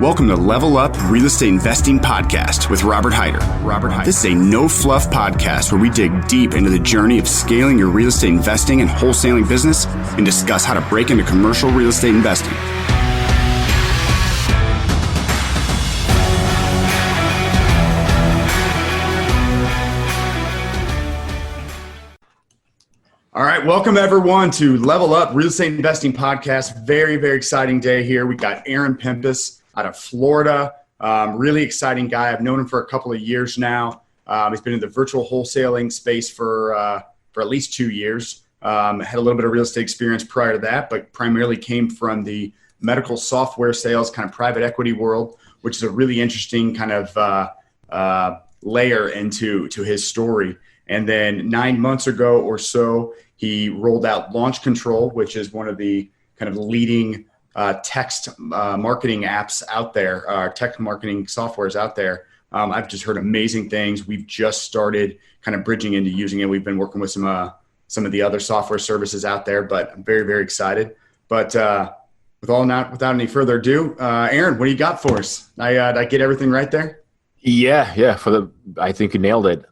Welcome to Level Up Real Estate Investing Podcast with Robert Hyder. This is a no-fluff podcast where we dig deep into the journey of scaling your real estate investing and wholesaling business and discuss how to break into commercial real estate investing. All right, welcome everyone to Level Up Real Estate Investing Podcast. Very, very exciting day here. We got Aaron Pimpus out of Florida. Really exciting guy. I've known him for a couple of years now. He's been in the virtual wholesaling space for at least 2 years. Had a little bit of real estate experience prior to that, but primarily came from the medical software sales, kind of private equity world, which is a really interesting kind of layer into his story. And then 9 months ago or so, he rolled out Launch Control, which is one of the kind of leading text marketing apps out there, text marketing softwares out there. I've just heard amazing things. We've just started kind of bridging into using it. We've been working with some of the other software services out there, but I'm very, very excited. But without any further ado, Aaron, what do you got for us? Did I get everything right there? Yeah. I think you nailed it.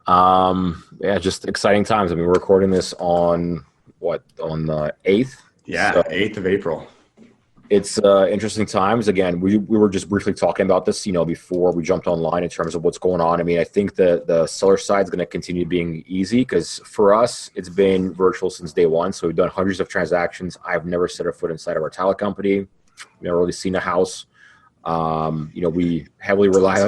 Just exciting times. I mean, we're recording this on the 8th? Yeah, so 8th of April. It's interesting times. Again, we were just briefly talking about this, before we jumped online in terms of what's going on. I mean, I think the seller side is going to continue being easy because for us, it's been virtual since day one. So we've done hundreds of transactions. I've never set a foot inside of our title company. Never really seen a house. We heavily rely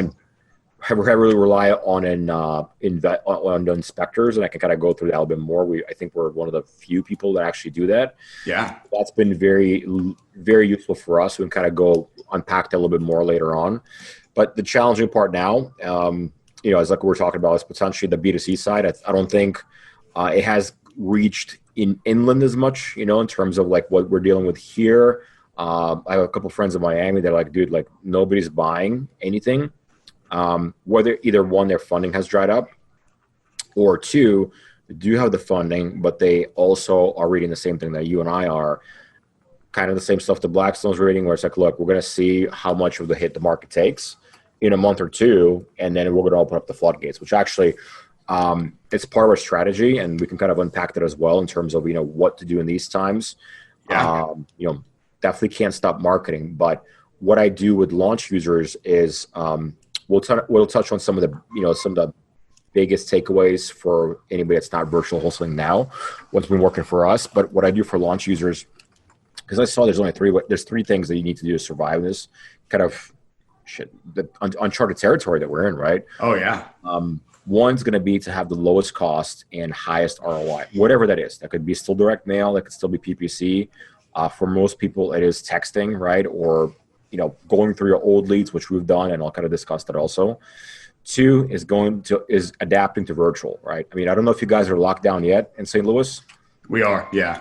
on the inspectors, and I can kind of go through that a little bit more. I think we're one of the few people that actually do that. Yeah, that's been very, very useful for us. We can kind of go unpack that a little bit more later on. But the challenging part now, is like we're talking about, is potentially the B2C side. I don't think it has reached inland as much, in terms of like what we're dealing with here. I have a couple friends in Miami that are like, dude, like nobody's buying anything. Whether either one, their funding has dried up, or two, they do have the funding, but they also are reading the same thing that you and I are, kind of the same stuff that Blackstone's reading, where it's like, look, we're going to see how much of the hit the market takes in a month or two, and then we're going to open up the floodgates, which actually it's part of our strategy, and we can kind of unpack that as well in terms of, what to do in these times. Yeah. Definitely can't stop marketing, but what I do with launch users is we'll touch on some of the biggest takeaways for anybody that's not virtual wholesaling now, what's been working for us. But what I do for launch users, because I saw there's three things that you need to do to survive this kind of the uncharted territory that we're in, right? Oh yeah. One's going to be to have the lowest cost and highest ROI, whatever that is. That could be still direct mail. That could still be PPC. For most people, it is texting, right? Or going through your old leads, which we've done, and I'll kind of discuss that also. Two is adapting to virtual, right? I mean, I don't know if you guys are locked down yet in St. Louis. We are, yeah.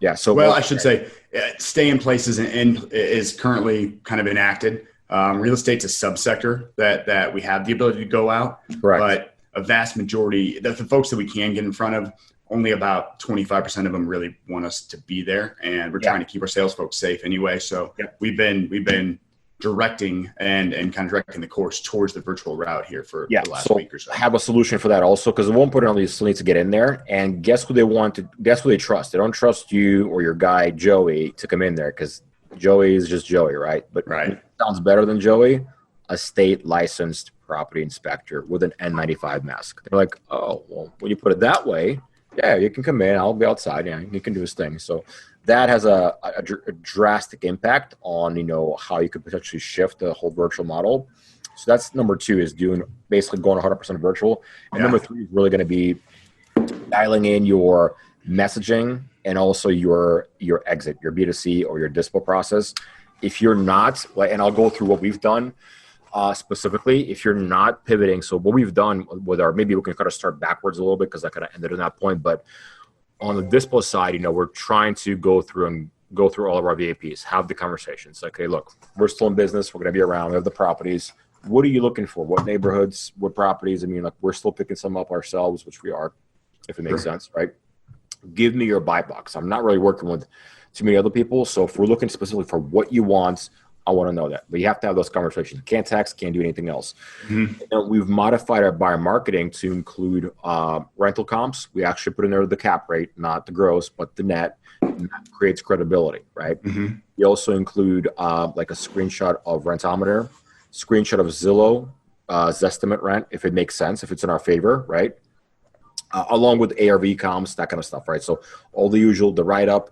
Yeah. So, I should say, stay in places is currently kind of enacted. Real estate's a subsector that we have the ability to go out. Correct. But a vast majority, the folks that we can get in front of, only about 25% of them really want us to be there, and we're trying to keep our sales folks safe anyway. So we've been directing and kind of directing the course towards the virtual route here for the last week or so. Have a solution for that also, because at one point they still need to get in there, and guess who they trust. They don't trust you or your guy Joey to come in there, because Joey is just Joey, right? But sounds better than Joey, a state licensed property inspector with an N95 mask. They're like, oh, well, when you put it that way, yeah, you can come in. I'll be outside. Yeah, he can do his thing. So that has a drastic impact on how you could potentially shift the whole virtual model. So that's number two, is basically going 100% virtual. And number three is really going to be dialing in your messaging and also your exit, your B2C or your Dispo process. If you're not, and I'll go through what we've done. Specifically, if you're not pivoting, so what we've done with maybe we can kind of start backwards a little bit because I kind of ended on that point, but on the Dispo side, we're trying to go through all of our VAPs, have the conversations. Like, hey, look, we're still in business. We're going to be around. We have the properties. What are you looking for? What neighborhoods? What properties? I mean, like, we're still picking some up ourselves, which we are, if it makes sense, right? Give me your buy box. I'm not really working with too many other people. So if we're looking specifically for what you want, I want to know that. But you have to have those conversations. Can't text, can't do anything else. And we've modified our buyer marketing to include rental comps. We actually put in there the cap rate, not the gross, but the net. And that creates credibility, right? We also include like a screenshot of Rentometer, screenshot of Zillow, Zestimate rent, if it makes sense, if it's in our favor, right? Along with ARV comps, that kind of stuff, right? So all the usual, the write-up,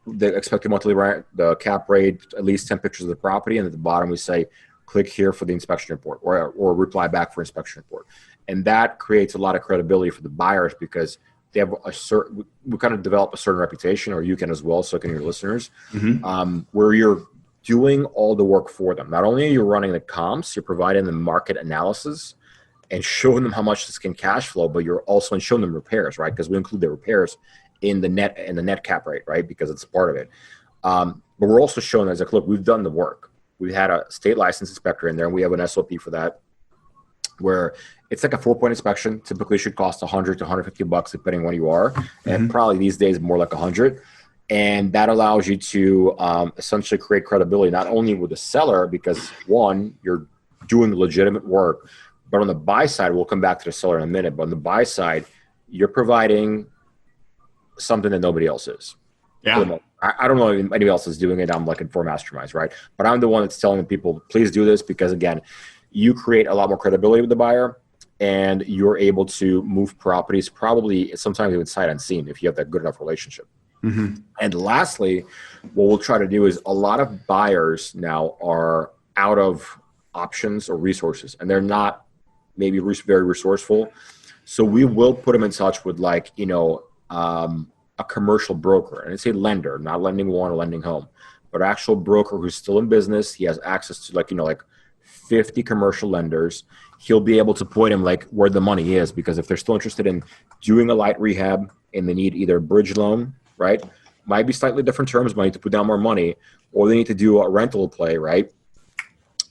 the expected monthly rent, the cap rate, at least 10 pictures of the property, and at the bottom we say, click here for the inspection report, or reply back for inspection report. And that creates a lot of credibility for the buyers because they have a certain, we kind of develop a certain reputation, or you can as well, so can your listeners, where you're doing all the work for them. Not only are you running the comps, you're providing the market analysis and showing them how much this can cash flow, but you're also showing them repairs, right? Because we include the repairs in the net cap rate, right? Because it's part of it. But we're also showing as like, look, we've done the work. We had a state license inspector in there, and we have an SOP for that, where it's like a 4-point inspection. Typically should cost $100 to $150 depending on where you are, and probably these days more like $100. And that allows you to essentially create credibility, not only with the seller, because one, you're doing legitimate work, but on the buy side, we'll come back to the seller in a minute, but on the buy side, you're providing something that nobody else is. Yeah. I don't know if anybody else is doing it. I'm looking for masterminds, right? But I'm the one that's telling people, please do this, because again, you create a lot more credibility with the buyer, and you're able to move properties probably sometimes even sight unseen if you have that good enough relationship. And lastly, what we'll try to do is a lot of buyers now are out of options or resources, and they're not maybe very resourceful. So we will put them in touch with like, a commercial broker, and it's a lender, not lending one or lending home, but actual broker who's still in business. He has access to like 50 commercial lenders. He'll be able to point him like where the money is, because if they're still interested in doing a light rehab and they need either a bridge loan, right? Might be slightly different terms, might need to put down more money, or they need to do a rental play, right?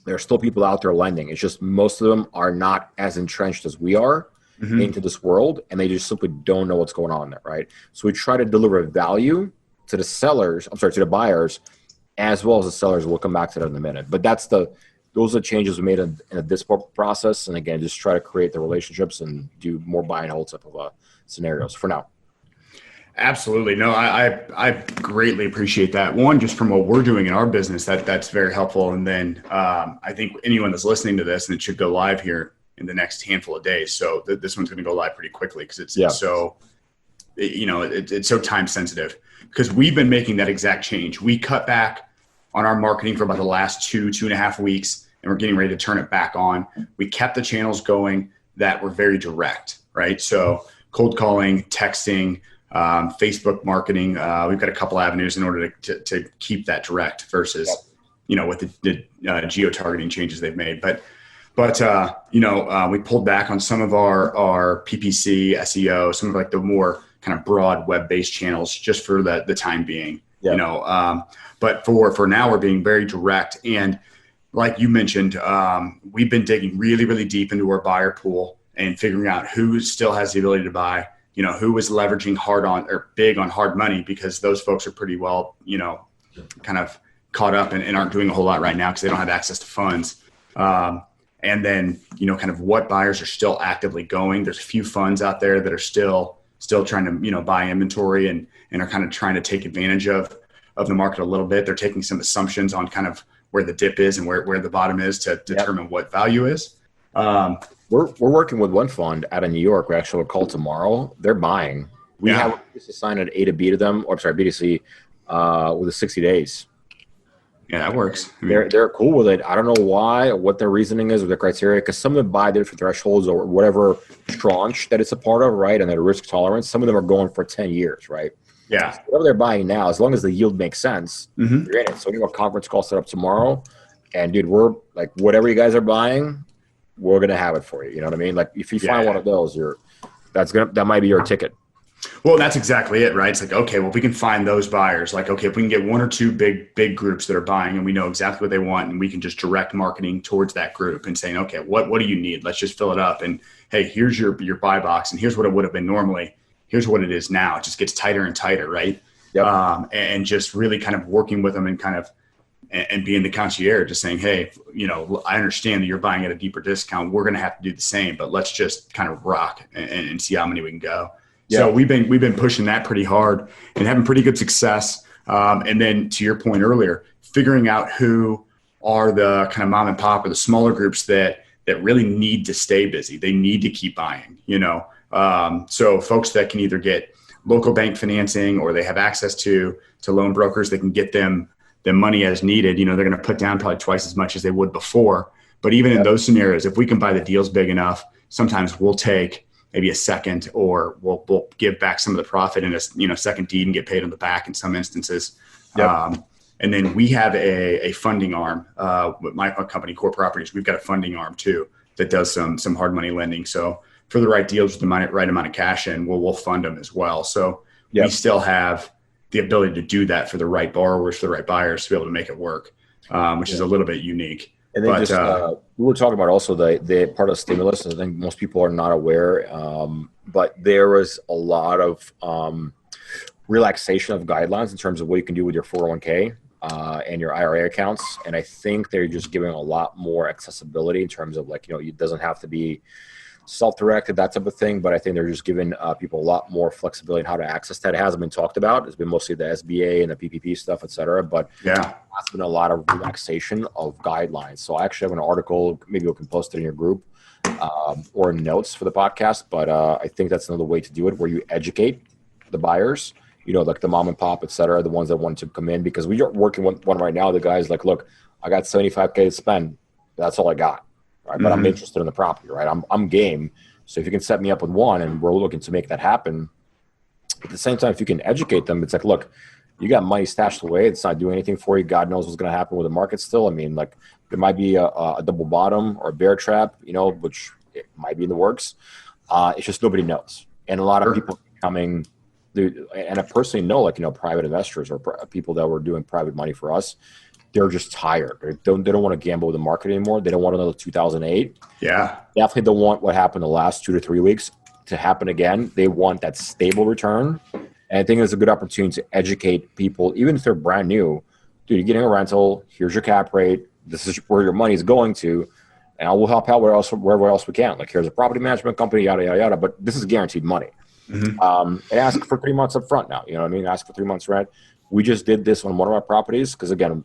There are still people out there lending. It's just most of them are not as entrenched as we are into this world, and they just simply don't know what's going on there, right? So we try to deliver value to the sellers, to the buyers, as well as the sellers. We'll come back to that in a minute. But those are the changes we made in the Dispo process, and again, just try to create the relationships and do more buy and hold type of scenarios for now. Absolutely. No, I greatly appreciate that. One, just from what we're doing in our business, that's very helpful. And then I think anyone that's listening to this, and it should go live here in the next handful of days. So this one's going to go live pretty quickly because it's so, it's so time sensitive, because we've been making that exact change. We cut back on our marketing for about the last 2.5 weeks, and we're getting ready to turn it back on. We kept the channels going that were very direct, right? So cold calling, texting, Facebook marketing. We've got a couple avenues in order to keep that direct versus, with the geo-targeting changes they've made. But we pulled back on some of our PPC, SEO, some of like the more kind of broad web-based channels just for the time being, but for now we're being very direct. And like you mentioned, we've been digging really, really deep into our buyer pool and figuring out who still has the ability to buy, who is leveraging big on hard money, because those folks are pretty well, kind of caught up and aren't doing a whole lot right now because they don't have access to funds. And then, kind of what buyers are still actively going. There's a few funds out there that are still trying to, buy inventory and are kind of trying to take advantage of the market a little bit. They're taking some assumptions on kind of where the dip is and where the bottom is to determine what value is. We're working with one fund out of New York. We actually will call tomorrow. They're buying. We have to sign an A to B to them, B to C, with 60 days. Yeah, that works. They're cool with it. I don't know why, what their reasoning is or their criteria, because some of them buy different thresholds or whatever tranche that it's a part of, right? And their risk tolerance. Some of them are going for 10 years, right? Yeah. So whatever they're buying now, as long as the yield makes sense, you're in it. So we have a conference call set up tomorrow, and dude, we're like, whatever you guys are buying, we're gonna have it for you. You know what I mean? Like if you find one of those, that might be your ticket. Well, that's exactly it, right? It's like, okay, well, if we can find those buyers, like, okay, if we can get one or two big groups that are buying and we know exactly what they want, and we can just direct marketing towards that group and saying, okay, what do you need? Let's just fill it up. And hey, here's your buy box, and here's what it would have been normally. Here's what it is now. It just gets tighter and tighter, right? Yep. And just really kind of working with them and kind of and being the concierge, just saying, hey, I understand that you're buying at a deeper discount. We're going to have to do the same, but let's just kind of rock and see how many we can go. Yeah. So we've been pushing that pretty hard and having pretty good success. And then to your point earlier, figuring out who are the kind of mom and pop or the smaller groups that really need to stay busy. They need to keep buying, so folks that can either get local bank financing or they have access to loan brokers that can get them the money as needed. They're going to put down probably twice as much as they would before. But even in those scenarios, if we can buy the deals big enough, sometimes we'll take maybe a second, or we'll give back some of the profit in a second deed and get paid on the back in some instances. Yep. And then we have a funding arm with my company, Core Properties. We've got a funding arm too that does some hard money lending. So for the right deals with the right amount of cash in, we'll fund them as well. So we still have the ability to do that for the right borrowers, for the right buyers, to be able to make it work, which is a little bit unique. And then we were talking about also the part of stimulus. I think most people are not aware, but there was a lot of relaxation of guidelines in terms of what you can do with your 401k and your IRA accounts. And I think they're just giving a lot more accessibility in terms of it doesn't have to be self-directed, that type of thing. But I think they're just giving people a lot more flexibility in how to access that. It hasn't been talked about. It's been mostly the SBA and the PPP stuff, et cetera. But there's been a lot of relaxation of guidelines. So I actually have an article, maybe we can post it in your group or in notes for the podcast. But I think that's another way to do it, where you educate the buyers, like the mom and pop, et cetera, the ones that want to come in. Because we are working with one right now. The guy's like, look, I got $75K to spend. That's all I got. Right? But I'm interested in the property, right? I'm game. So if you can set me up with one, and we're looking to make that happen. At the same time, if you can educate them, it's like, look, you got money stashed away. It's not doing anything for you. God knows what's going to happen with the market still. I mean, there might be a double bottom or a bear trap, which it might be in the works. It's just nobody knows. And a lot of people coming, and I personally know, private investors or people that were doing private money for us, they're just tired. They don't want to gamble with the market anymore. They don't want another 2008. Yeah. Definitely don't want what happened the last 2 to 3 weeks to happen again. They want that stable return. And I think it's a good opportunity to educate people, even if they're brand new. Dude, you're getting a rental. Here's your cap rate. This is where your money is going to. And we'll help out wherever else we can. Here's a property management company, yada, yada, yada. But this is guaranteed money. And ask for 3 months up front now. You know what I mean? Ask for 3 months rent. We just did this on one of our properties because, again,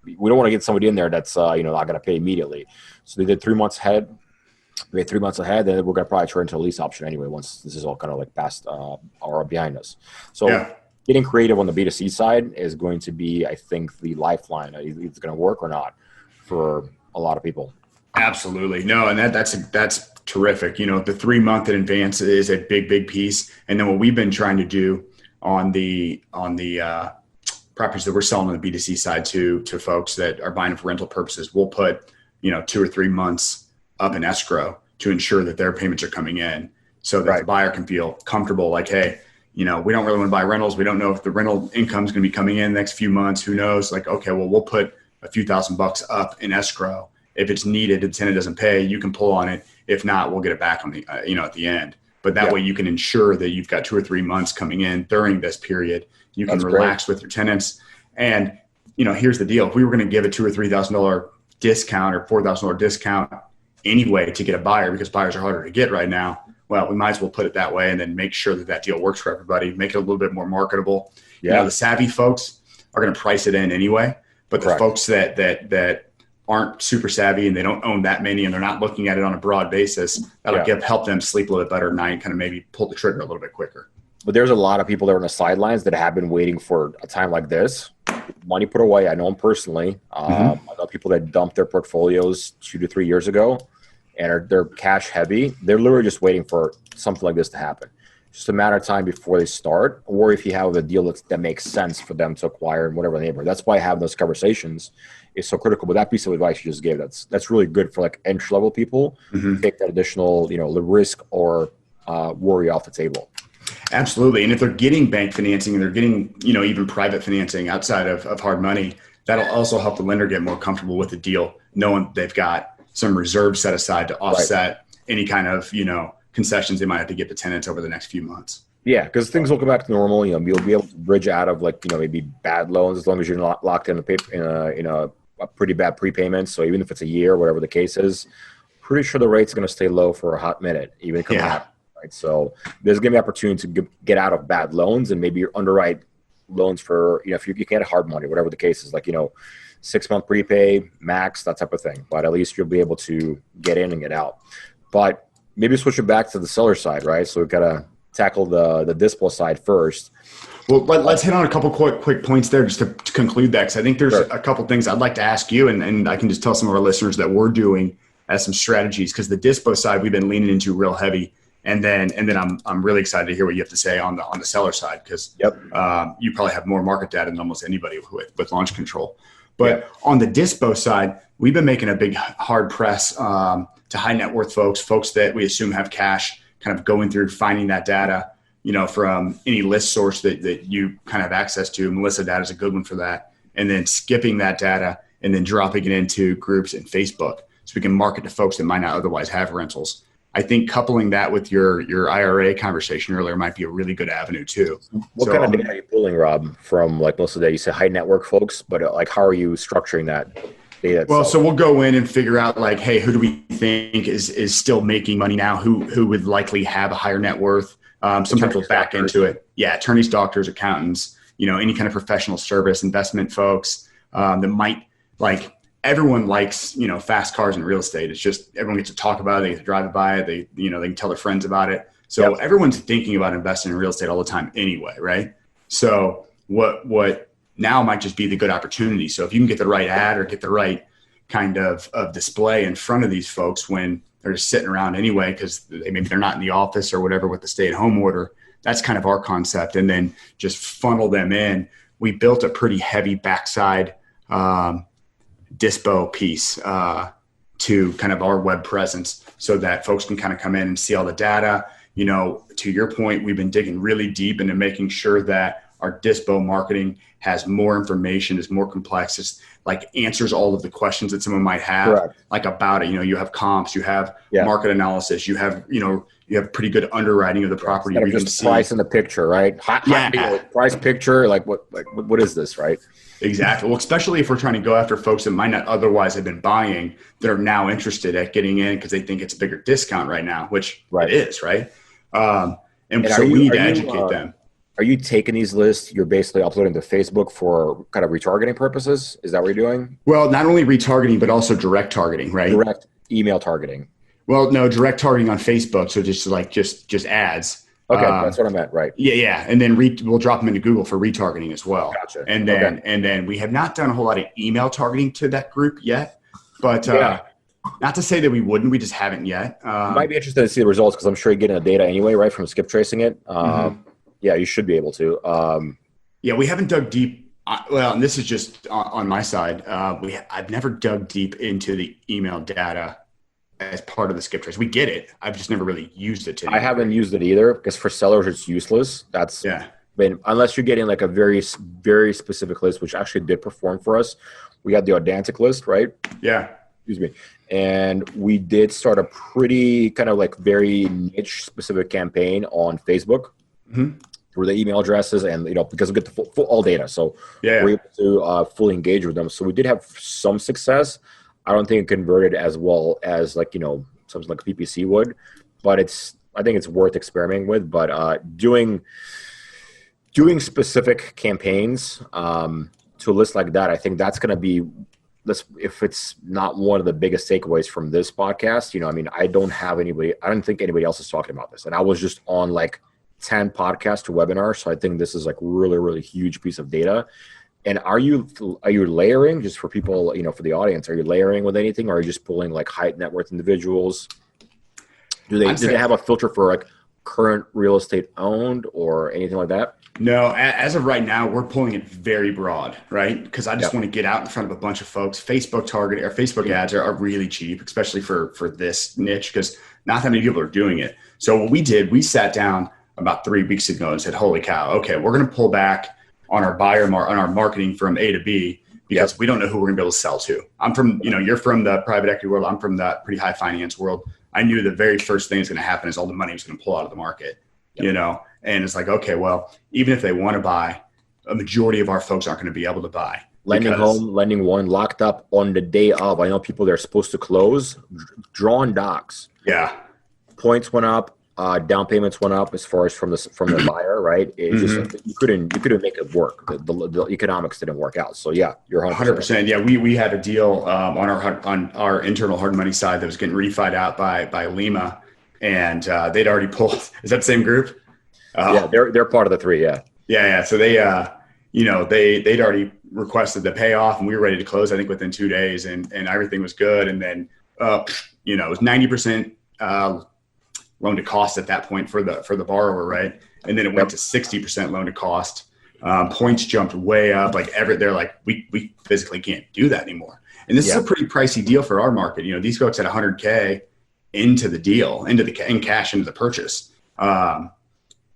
we don't want to get somebody in there that's not going to pay immediately. So they did 3 months ahead. We had 3 months ahead, then we're going to probably turn into a lease option anyway once this is all kind of past or behind us. So getting creative on the B2C side is going to be, I think, the lifeline. Either it's going to work or not for a lot of people. Absolutely. No, and that's terrific. The 3 month in advance is a big piece. And then what we've been trying to do on the properties that we're selling on the B2C side to folks that are buying for rental purposes, we'll put 2 or 3 months up in escrow to ensure that their payments are coming in, so that the buyer can feel comfortable. Hey, we don't really want to buy rentals. We don't know if the rental income is going to be coming in the next few months. Who knows? Okay, well, we'll put a few $1,000s up in escrow. If it's needed, if the tenant doesn't pay, you can pull on it. If not, we'll get it back on the at the end. But that way you can ensure that you've got 2 or 3 months coming in during this period. You can relax with your tenants. And, here's the deal. If we were going to give a $2,000 or $3,000 discount or $4,000 discount anyway to get a buyer, because buyers are harder to get right now, well, we might as well put it that way and then make sure that deal works for everybody, make it a little bit more marketable. The savvy folks are going to price it in anyway, but the folks that aren't super savvy and they don't own that many and they're not looking at it on a broad basis, that'll help them sleep a little bit better at night, kind of maybe pull the trigger a little bit quicker. But there's a lot of people that are on the sidelines that have been waiting for a time like this. Money put away. I know them personally. I know people that dumped their portfolios 2 to 3 years ago and they're cash heavy. They're literally just waiting for something like this to happen. It's just a matter of time before they start, or if you have a deal that makes sense for them to acquire in whatever neighborhood. That's why having those conversations is so critical. But that piece of advice you just gave, that's really good for entry-level people. Take that additional, the risk or worry off the table. Absolutely. And if they're getting bank financing and they're getting, even private financing outside of hard money, that'll also help the lender get more comfortable with the deal, knowing they've got some reserves set aside to offset any kind of, concessions they might have to give the tenants over the next few months. Yeah, because things will come back to normal. You'll be able to bridge out of maybe bad loans as long as you're not locked in a pretty bad prepayment. So even if it's a year, whatever the case is, pretty sure the rate's going to stay low for a hot minute, even coming out. Right. So there's going to be opportunity to get out of bad loans and maybe underwrite loans for if you can't hard money, whatever the case is, 6-month prepay max, that type of thing. But at least you'll be able to get in and get out. But maybe switch it back to the seller side, right? So we've got to tackle the Dispo side first. Well, let's hit on a couple quick points there just to conclude that, because I think there's a couple things I'd like to ask you, and I can just tell some of our listeners that we're doing as some strategies, because the Dispo side we've been leaning into real heavy, and then I'm really excited to hear what you have to say on the seller side, because you probably have more market data than almost anybody with launch control. But on the Dispo side, we've been making a big hard press to high net worth folks that we assume have cash, kind of going through finding that data, from any list source that you kind of have access to. Melissa data is a good one for that. And then skipping that data and then dropping it into groups and Facebook so we can market to folks that might not otherwise have rentals. I think coupling that with your IRA conversation earlier might be a really good avenue too. What kind of data are you pulling, Rob, from most of that? You said high network folks, but how are you structuring that data itself? Well, so we'll go in and figure out hey, who do we think is still making money now? Who would likely have a higher net worth? Sometimes we'll back into it. Yeah, attorneys, doctors, accountants, any kind of professional service, investment folks that might everyone likes, fast cars in real estate. It's just everyone gets to talk about it. They get to drive by it. They can tell their friends about it. So everyone's thinking about investing in real estate all the time anyway, right? So what now might just be the good opportunity. So if you can get the right ad or get the right kind of display in front of these folks when they're just sitting around anyway, because maybe they're not in the office or whatever with the stay-at-home order, that's kind of our concept. And then just funnel them in. We built a pretty heavy backside Dispo piece to kind of our web presence so that folks can kind of come in and see all the data. To your point, we've been digging really deep into making sure that our Dispo marketing has more information, is more complex, it's answers all of the questions that someone might have, about it. You have comps, you have market analysis, you have pretty good underwriting of the property. You can see price in the picture, right? Price picture, what is this, right? Exactly. Well, especially if we're trying to go after folks that might not otherwise have been buying, that are now interested at getting in because they think it's a bigger discount right now, which it is, right? And so we need to educate them. Are you taking these lists, you're basically uploading to Facebook for kind of retargeting purposes? Is that what you're doing? Well, not only retargeting, but also direct targeting, right? Direct email targeting. Well, no, direct targeting on Facebook. So just ads. Okay, that's what I meant, right? Yeah. And then we'll drop them into Google for retargeting as well. Gotcha. And then we have not done a whole lot of email targeting to that group yet, but not to say that we wouldn't, we just haven't yet. You might be interested to see the results because I'm sure you're getting the data anyway, right, from skip tracing it. Yeah, you should be able to. We haven't dug deep. And this is just on my side. I've never dug deep into the email data as part of the skip trace. We get it. I've just never really used it. I haven't used it either because for sellers it's useless. Unless you're getting a very, very specific list, which actually did perform for us. We had the Addendum list, right? Yeah. Excuse me. And we did start a pretty kind of very niche specific campaign on Facebook. Through the email addresses and, because we get the full all data. So we're able to fully engage with them. So we did have some success. I don't think it converted as well as something like a PPC would, but I think it's worth experimenting with. But doing specific campaigns to a list like that, I think that's going to be, if it's not one of the biggest takeaways from this podcast, I don't think anybody else is talking about this. And I was just on 10 podcasts to webinars. So I think this is really, really huge piece of data. And are you layering, just for people, for the audience, are you layering with anything, or are you just pulling high net worth individuals? Do they have a filter for current real estate owned or anything like that? No, as of right now, we're pulling it very broad, right? Because I just want to get out in front of a bunch of folks. Facebook targeting or Facebook ads are really cheap, especially for this niche, because not that many people are doing it. So what we did, we sat down about 3 weeks ago and said, holy cow, okay, we're going to pull back on our on our marketing from A to B because we don't know who we're going to be able to sell to. I'm from, you're from the private equity world. I'm from the pretty high finance world. I knew the very first thing that's going to happen is all the money was going to pull out of the market, And it's like, okay, well, even if they want to buy, a majority of our folks aren't going to be able to buy. Lending home, lending one, locked up on the day of. I know people that are supposed to close, drawn docs. Yeah. Points went up, down payments went up as far as from the buyer, right? It's just you couldn't make it work. The economics didn't work out. So yeah, you're 100%. Yeah, we had a deal on our internal hard money side that was getting refied out by Lima, and they'd already pulled. Is that the same group? Yeah, they're part of the three. Yeah. Yeah. So they'd already requested the payoff, and we were ready to close, I think, within 2 days, and everything was good. And then it was 90% loan to cost at that point for the borrower, right? And then it went to 60% loan to cost. Points jumped way up. They're like, we physically can't do that anymore. And this is a pretty pricey deal for our market. These folks had $100K into the deal, in cash into the purchase. On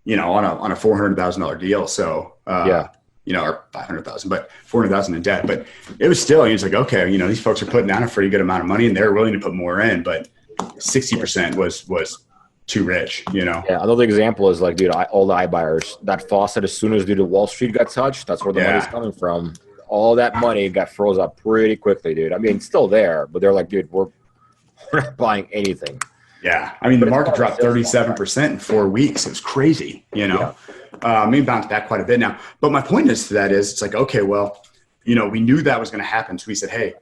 a $400,000 deal. So, or 500,000, but 400,000 in debt. But it was still, it's like, okay, these folks are putting down a pretty good amount of money and they're willing to put more in, but 60% was too rich, Yeah. Another example is like, dude, all the iBuyers, that faucet, as soon as Wall Street got touched, that's where the money's coming from. All that money got froze up pretty quickly, dude. I mean, it's still there, but they're like, dude, we're not buying anything. Yeah. I mean, the market dropped 37% in 4 weeks. It was crazy, Maybe bounced back quite a bit now. But my point is to that is it's like, okay, well, we knew that was going to happen. So we said, hey,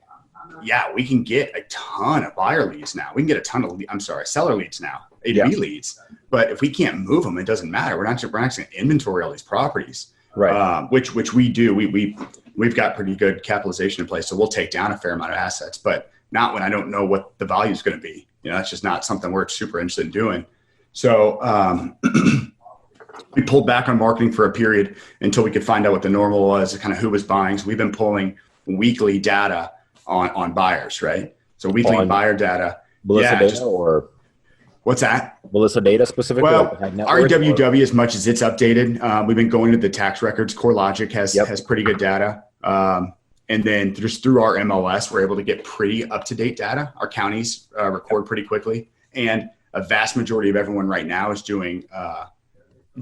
we can get a ton of buyer leads now. We can get a ton of, seller leads now, A2B leads. But if we can't move them, it doesn't matter. We're not going to inventory all these properties, right? Which we do. We've got pretty good capitalization in place. So we'll take down a fair amount of assets, but not when I don't know what the value is going to be. That's just not something we're super interested in doing. So we pulled back on marketing for a period until we could find out what the normal was, kind of who was buying. So we've been pulling weekly data on buyers, right? So weekly buyer data. Melissa data or what's that? Melissa data specifically? Well, REWW, as much as it's updated, we've been going to the tax records. CoreLogic has pretty good data. And then just through our MLS, we're able to get pretty up-to-date data. Our counties record pretty quickly. And a vast majority of everyone right now is doing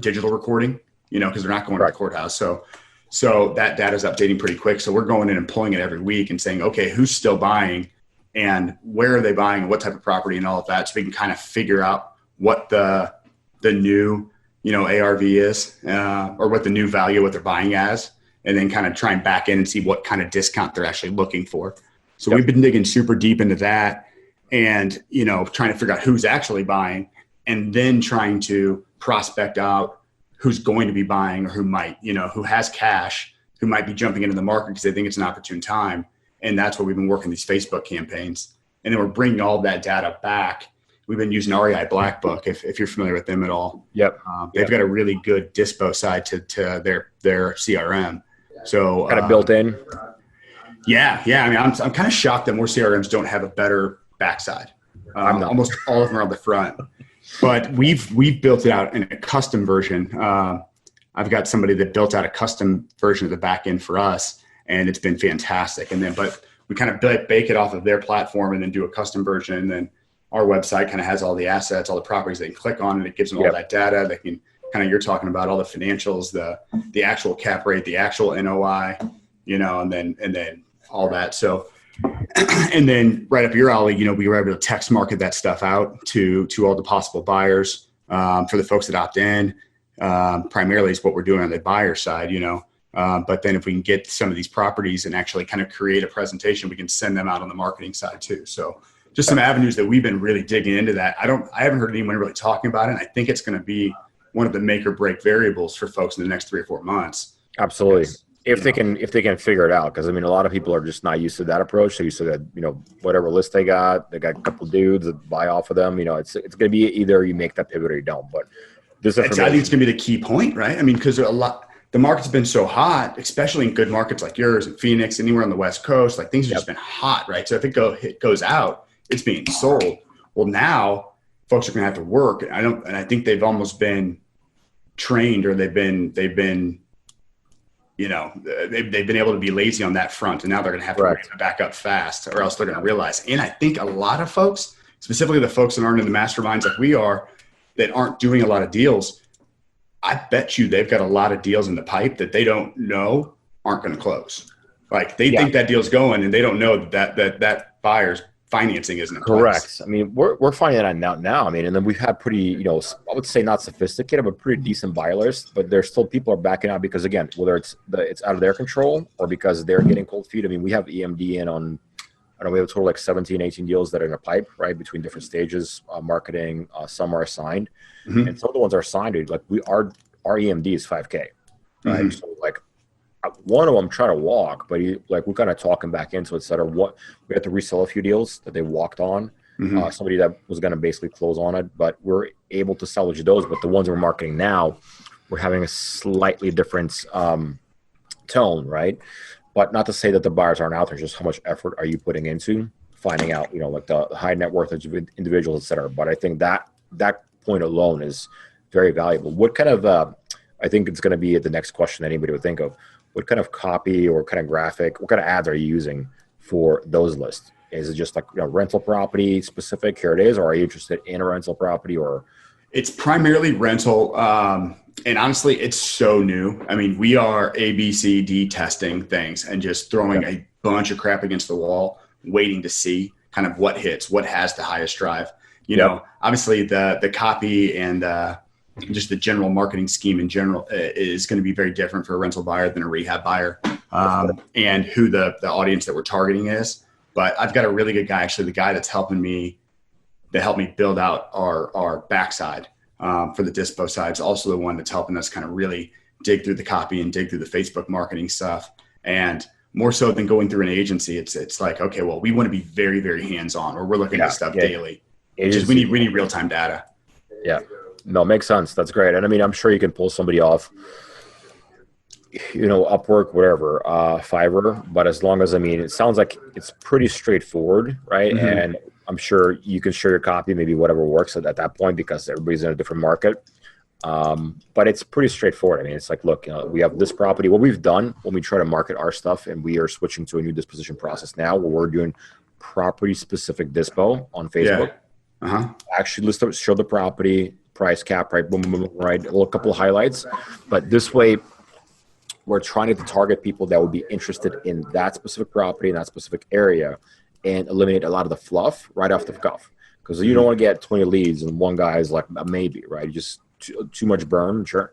digital recording, because they're not going to the courthouse. So that data is updating pretty quick. So we're going in and pulling it every week and saying, okay, who's still buying and where are they buying and what type of property and all of that. So we can kind of figure out what the new, ARV is or what the new value, what they're buying as, and then kind of try and back in and see what kind of discount they're actually looking for. So we've been digging super deep into that and, trying to figure out who's actually buying and then trying to prospect out who's going to be buying or who might, who has cash, who might be jumping into the market because they think it's an opportune time. And that's where we've been working these Facebook campaigns. And then we're bringing all of that data back. We've been using REI Black Book, if you're familiar with them at all. Yep. They've got a really good Dispo side to their CRM. So kind of built in. Yeah. I mean, I'm kind of shocked that more CRMs don't have a better backside. Almost all of them are on the front. But we've built it out in a custom version. I've got somebody that built out a custom version of the back end for us, and it's been fantastic. But we kind of bake it off of their platform and then do a custom version. And then our website kind of has all the assets, all the properties they can click on, and it gives them all that data. They can kind of, you're talking about all the financials, the actual cap rate, the actual NOI, and then all that. So, and then right up your alley, we were able to text market that stuff out to all the possible buyers for the folks that opt in. Primarily is what we're doing on the buyer side, but then if we can get some of these properties and actually kind of create a presentation, we can send them out on the marketing side too. So just some avenues that we've been really digging into that. I haven't heard anyone really talking about it. And I think it's going to be one of the make or break variables for folks in the next 3 or 4 months. Absolutely. If they can figure it out. Cause I mean, a lot of people are just not used to that approach. They're used to that, whatever list they got a couple dudes that buy off of them. It's going to be either you make that pivot or you don't, but this I think it's going to be the key point, right? I mean, cause the market's been so hot, especially in good markets like yours and Phoenix, anywhere on the West Coast, like things have just been hot, right? So if it goes out, it's being sold. Well, now folks are going to have to work. And I think they've almost been trained or they've been able to be lazy on that front. And now they're going to have to ramp it back up fast or else they're going to realize. And I think a lot of folks, specifically the folks that aren't in the masterminds like we are, that aren't doing a lot of deals, I bet you they've got a lot of deals in the pipe that they don't know aren't going to close. Like they think that deal's going, and they don't know that buyer's financing isn't in Correct. place. I mean, we're finding that now. I mean, and then we've had pretty, I would say not sophisticated, but pretty decent buyer list. But there's still people are backing out because, again, whether it's out of their control or because they're getting cold feet. I mean, we have EMD in on, I don't know, we have a total like 17, 18 deals that are in a pipe, right, between different stages, marketing. Some are signed, and some of the ones are signed. Dude, like our EMD is 5K, right? So like. One of them tried to walk, but we're kind of talking back into it. We had to resell a few deals that they walked on. Somebody that was going to basically close on it, but we're able to salvage those. But the ones we're marketing now, we're having a slightly different tone, right? But not to say that the buyers aren't out there. Just how much effort are you putting into finding out, like the high net worth individuals, et cetera. But I think that point alone is very valuable. What kind of I think it's going to be the next question that anybody would think of. What kind of copy or kind of graphic, what kind of ads are you using for those lists? Is it just like rental property specific, here it is, or are you interested in a rental property? Or it's primarily rental. And honestly, it's so new. I mean, we are A, B, C, D testing things and just throwing a bunch of crap against the wall, waiting to see kind of what hits, what has the highest drive. Obviously the copy and just the general marketing scheme in general is going to be very different for a rental buyer than a rehab buyer, and who the audience that we're targeting is. But I've got a really good guy, actually, the guy that's helped me build out our backside for the Dispo side is also the one that's helping us kind of really dig through the copy and dig through the Facebook marketing stuff. And more so than going through an agency, it's like, okay, well, we want to be very, very hands-on, or we're looking at stuff daily. We need real-time data. Yeah. No, makes sense. That's great. And I mean, I'm sure you can pull somebody off, Upwork, whatever, Fiverr. But as long as, it sounds like it's pretty straightforward, right? And I'm sure you can share your copy, maybe whatever works at that point, because everybody's in a different market. But it's pretty straightforward. I mean, it's like, look, we have this property. What we've done when we try to market our stuff, and we are switching to a new disposition process now, where we're doing property-specific dispo on Facebook. Actually, show the property, price, cap, right, boom, boom, boom, right, a couple of highlights. But this way, we're trying to target people that would be interested in that specific property in that specific area, and eliminate a lot of the fluff right off the cuff. Because you don't want to get 20 leads and one guy is like a maybe, right? Just too much burn, churn.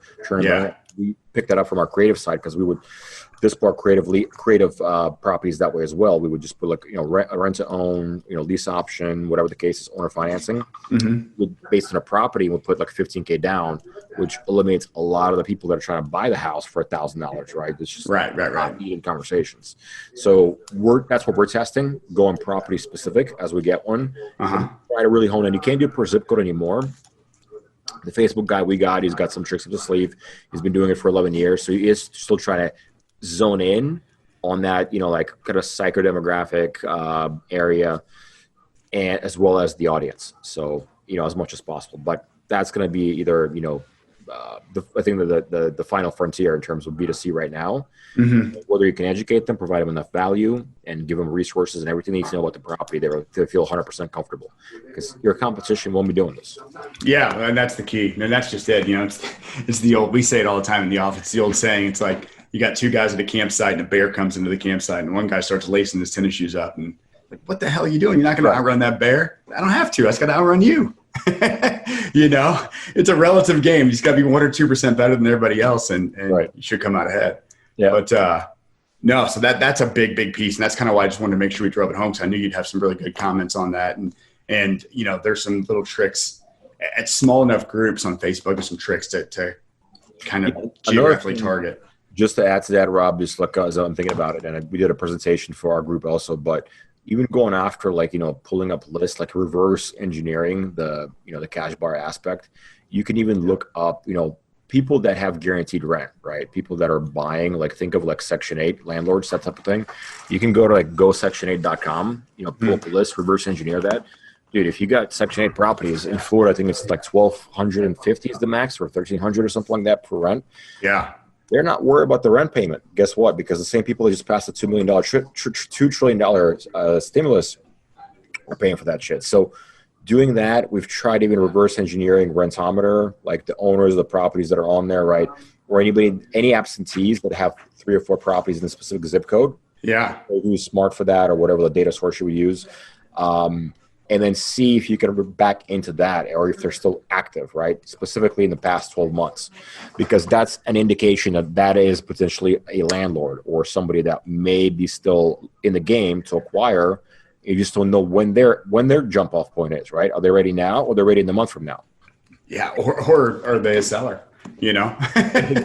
We picked that up from our creative side, because we would display creative properties that way as well. We would just put rent to own, lease option, whatever the case is, owner financing. Based on a property, we'll put like $15K down, which eliminates a lot of the people that are trying to buy the house for $1,000, right? It's just right. Eating conversations. So that's what we're testing, going property specific as we get one. Try to really hone in. You can't do it per zip code anymore. The Facebook guy we got, he's got some tricks up his sleeve. He's been doing it for 11 years. So he is still trying to zone in on that, like kind of psychodemographic area, and as well as the audience. So, as much as possible. But that's going to be either, I think the final frontier in terms of B2C right now, whether you can educate them, provide them enough value, and give them resources and everything they need to know about the property, they feel 100% comfortable, because your competition won't be doing this. Yeah, and that's the key. And that's just it. It's the old, we say it all the time in the office, it's the old saying. It's like you got two guys at a campsite and a bear comes into the campsite, and one guy starts lacing his tennis shoes up, and like, what the hell are you doing? You're not going to outrun that bear. I don't have to. I just got to outrun you. It's a relative game. You just got to be 1 or 2% better than everybody else, and you should come out ahead. Yeah. But no, so that's a big piece, and that's kind of why I just wanted to make sure we drove it home, because I knew you'd have some really good comments on that. And there's some little tricks at small enough groups on Facebook. There's some tricks to kind of geographically target. Just to add to that, Rob, just like as I'm thinking about it, and we did a presentation for our group also, but even going after pulling up lists, like reverse engineering the cash bar aspect, you can even look up people that have guaranteed rent, right? People that are buying, think of Section 8 landlords, that type of thing. You can go to gosection8.com, pull up a list, reverse engineer that. Dude, if you got Section 8 properties in Florida, I think it's like $1,250 is the max, or $1,300 or something like that per rent. Yeah. They're not worried about the rent payment. Guess what? Because the same people that just passed a $2 $2 trillion stimulus are paying for that shit. So doing that, we've tried even reverse engineering rentometer, like the owners of the properties that are on there, right? Or any absentees that have 3 or 4 properties in a specific zip code. Yeah. Who's smart for that or whatever the data source you would use. And then see if you can back into that or if they're still active, right? Specifically in the past 12 months, because that's an indication that is potentially a landlord or somebody that may be still in the game to acquire. You just don't know when their jump off point is, right? Are they ready now or they're ready in a month from now? Yeah. Or are they a seller, you know?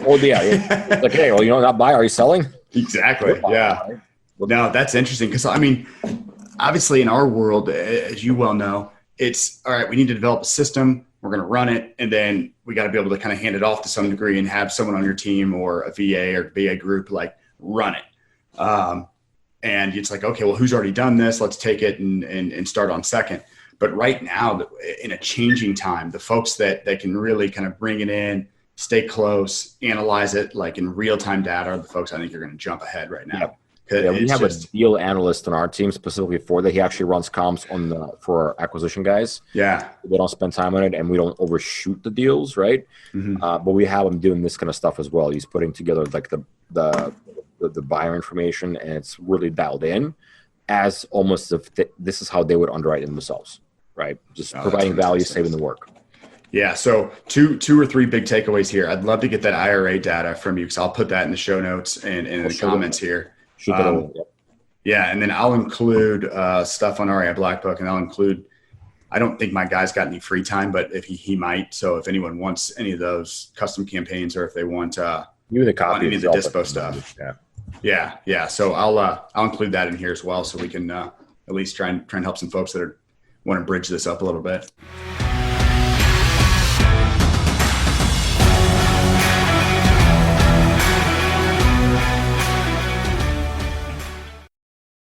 Oh yeah. It's like, hey, well, not buy, are you selling? Exactly. Yeah. Right? No, that's interesting. Cause I mean, obviously in our world, as you well know, it's all right. We need to develop a system. We're going to run it. And then we got to be able to kind of hand it off to some degree and have someone on your team or a VA or VA group, like run it. And it's like, okay, well, who's already done this? Let's take it and start on second. But right now in a changing time, the folks that can really kind of bring it in, stay close, analyze it like in real-time data are the folks I think are going to jump ahead right now. Yep. Yeah, we have a deal analyst on our team specifically for that. He actually runs comps for our acquisition guys. Yeah. We don't spend time on it and we don't overshoot the deals, right? Mm-hmm. But we have him doing this kind of stuff as well. He's putting together like the buyer information and it's really dialed in as almost if this is how they would underwrite it themselves, right? Just providing value, saving the work. Yeah. So two or three big takeaways here. I'd love to get that IRA data from you because I'll put that in the show notes and in the comments here. Yeah, and then I'll include stuff on REI Black Book, and I'll include. I don't think my guy's got any free time, but if he might. So if anyone wants any of those custom campaigns, or if they want even the copy any of the Dispo stuff, yeah. So I'll include that in here as well, so we can at least try and help some folks that want to bridge this up a little bit.